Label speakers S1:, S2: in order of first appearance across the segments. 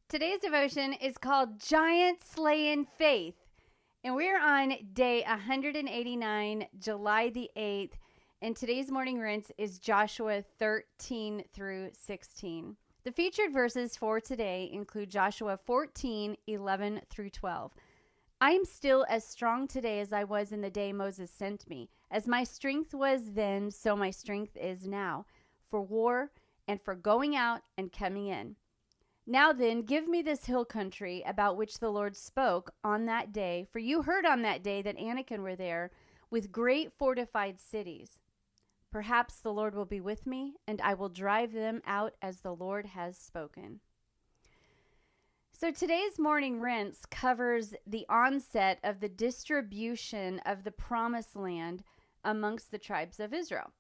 S1: Today's devotion is called Giant Slaying Faith, and we're on day 189, July the 8th, and today's morning rinse is Joshua 13 through 16. The featured verses for today include Joshua 14, 11 through 12. I am still as strong today as I was in the day Moses sent me. As my strength was then, so my strength is now, for war and for going out and coming in. Now then, give me this hill country about which the Lord spoke on that day, for you heard on that day that Anakim were there with great fortified cities. Perhaps the Lord will be with me, and I will drive them out as the Lord has spoken. So today's morning rinse covers the onset of the distribution of the promised land amongst the tribes of Israel.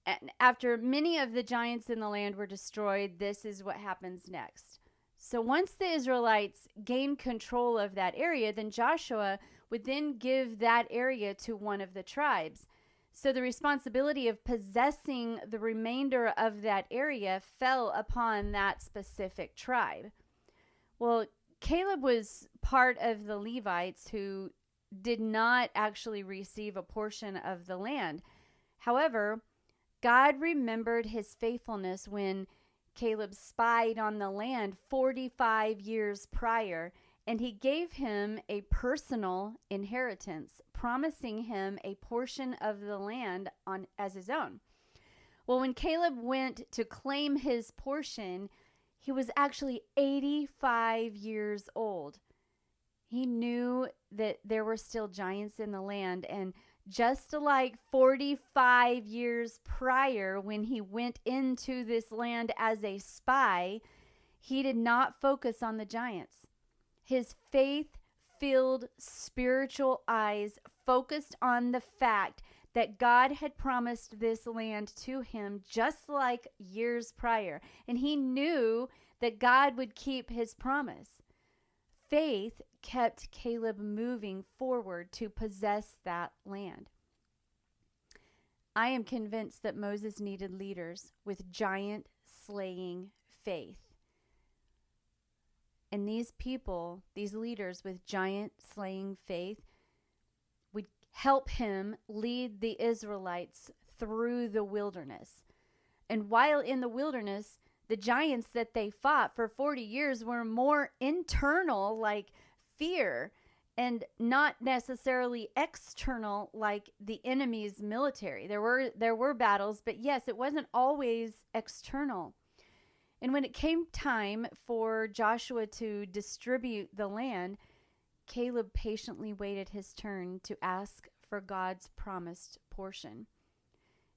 S1: And after many of the giants in the land were destroyed, this is what happens next. So once the Israelites gained control of that area, then Joshua would then give that area to one of the tribes. So the responsibility of possessing the remainder of that area fell upon that specific tribe. Well, Caleb was part of the Levites who did not actually receive a portion of the land. However, God remembered his faithfulness when Caleb spied on the land 45 years prior, and he gave him a personal inheritance, promising him a portion of the land as his own. Well, when Caleb went to claim his portion, he was actually 85 years old. He knew that there were still giants in the land, and just like 45 years prior when he went into this land as a spy, he did not focus on the giants. His faith-filled spiritual eyes focused on the fact that God had promised this land to him just like years prior, and he knew that God would keep his promise. Faith kept Caleb moving forward to possess that land. I am convinced that Moses needed leaders with giant slaying faith. And these people, these leaders with giant slaying faith, would help him lead the Israelites through the wilderness. And while in the wilderness, the giants that they fought for 40 years were more internal, like fear, and not necessarily external, like the enemy's military. There were battles, but yes, it wasn't always external. And when it came time for Joshua to distribute the land, Caleb patiently waited his turn to ask for God's promised portion.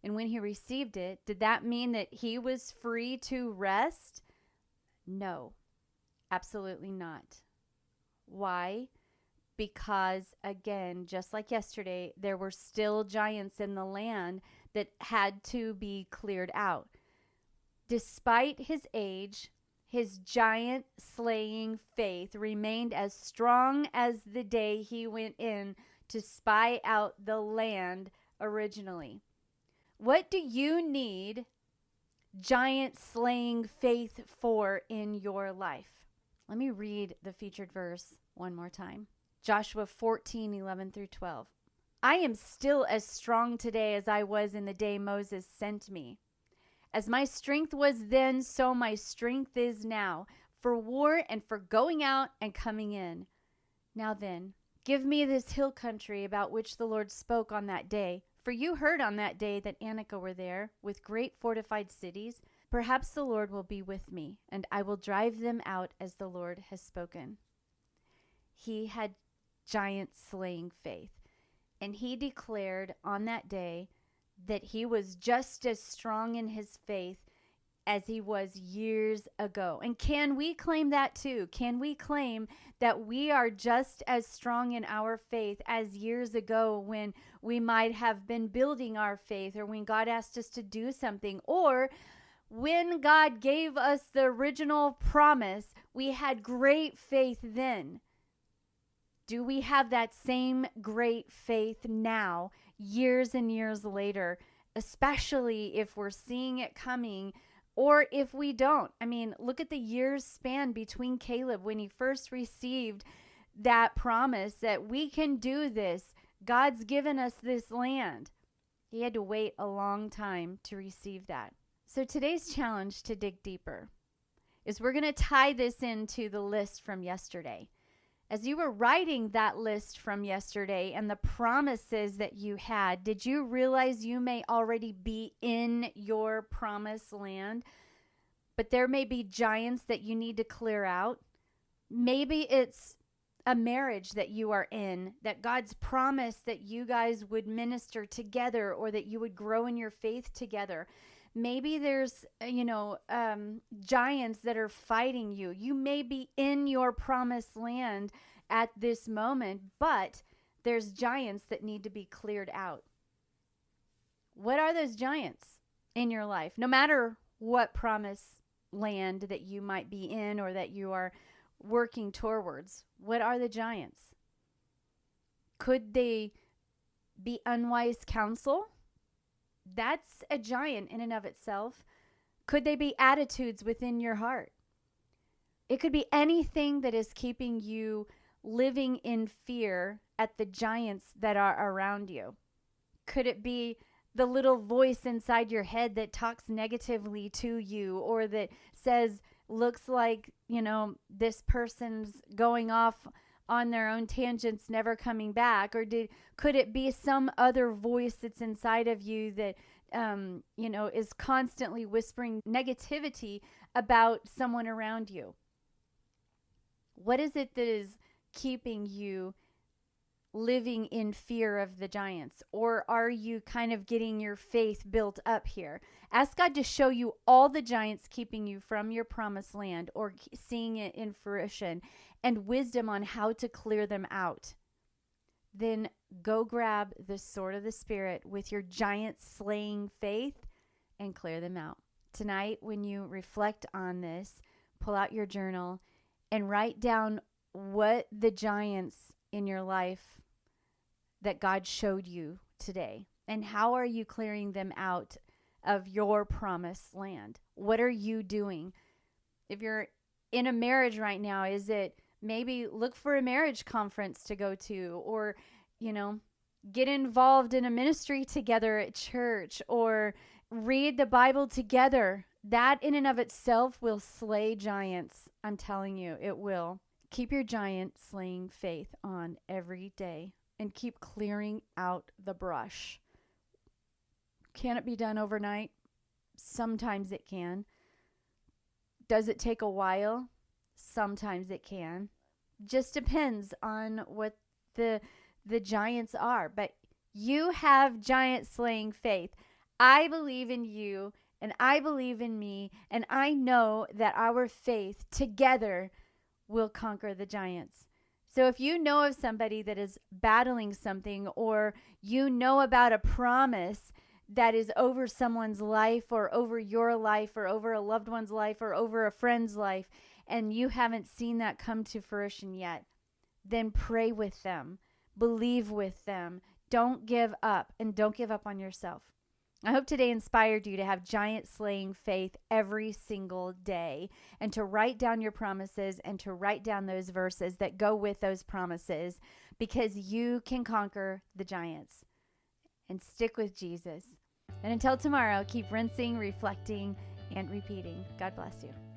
S1: And when he received it, did that mean that he was free to rest? No, absolutely not. Why? Because, again, just like yesterday, there were still giants in the land that had to be cleared out. Despite his age, his giant slaying faith remained as strong as the day he went in to spy out the land originally. What do you need giant slaying faith for in your life? Let me read the featured verse one more time. Joshua 14, 11 through 12. I am still as strong today as I was in the day Moses sent me. As my strength was then, so my strength is now, for war and for going out and coming in. Now then, give me this hill country about which the Lord spoke on that day. For you heard on that day that Anakim were there with great fortified cities. Perhaps the Lord will be with me, and I will drive them out as the Lord has spoken. He had giant slaying faith, and he declared on that day that he was just as strong in his faith as he was years ago. And can we claim that too? Can we claim that we are just as strong in our faith as years ago when we might have been building our faith, or when God asked us to do something, or when God gave us the original promise, we had great faith then? Do we have that same great faith now, years and years later, especially if we're seeing it coming Or if we don't, I mean, look at the years span between Caleb when he first received that promise that we can do this. God's given us this land. He had to wait a long time to receive that. So today's challenge to dig deeper is we're going to tie this into the list from yesterday. As you were writing that list from yesterday and the promises that you had, did you realize you may already be in your promised land, but there may be giants that you need to clear out? Maybe it's a marriage that you are in, that God's promised that you guys would minister together or that you would grow in your faith together. Maybe there's, giants that are fighting you. You may be in your promised land at this moment, but there's giants that need to be cleared out. What are those giants in your life? No matter what promised land that you might be in or that you are working towards, what are the giants? Could they be unwise counsel? That's a giant in and of itself. Could they be attitudes within your heart? It could be anything that is keeping you living in fear at the giants that are around you. Could it be the little voice inside your head that talks negatively to you, or that says, looks like, this person's going off on their own tangents, never coming back? Or could it be some other voice that's inside of you that, is constantly whispering negativity about someone around you? What is it that is keeping you living in fear of the giants? Or are you kind of getting your faith built up here? Ask God to show you all the giants keeping you from your promised land or seeing it in fruition, and wisdom on how to clear them out. Then go grab the sword of the Spirit with your giant slaying faith and clear them out. Tonight, when you reflect on this, pull out your journal and write down what the giants in your life that God showed you today, and how are you clearing them out of your promised land? What are you doing? If you're in a marriage right now, is it maybe look for a marriage conference to go to, or, get involved in a ministry together at church, or read the Bible together. That in and of itself will slay giants. I'm telling you, it will. Keep your giant slaying faith on every day and keep clearing out the brush. Can it be done overnight? Sometimes it can. Does it take a while? Sometimes it can. Just depends on what the giants are. But you have giant slaying faith. I believe in you, and I believe in me, and I know that our faith together will conquer the giants. So if you know of somebody that is battling something, or you know about a promise that is over someone's life, or over your life, or over a loved one's life, or over a friend's life, and you haven't seen that come to fruition yet, then pray with them, believe with them. Don't give up, and don't give up on yourself. I hope today inspired you to have giant slaying faith every single day, and to write down your promises and to write down those verses that go with those promises, because you can conquer the giants. And stick with Jesus. And until tomorrow, keep rinsing, reflecting, and repeating. God bless you.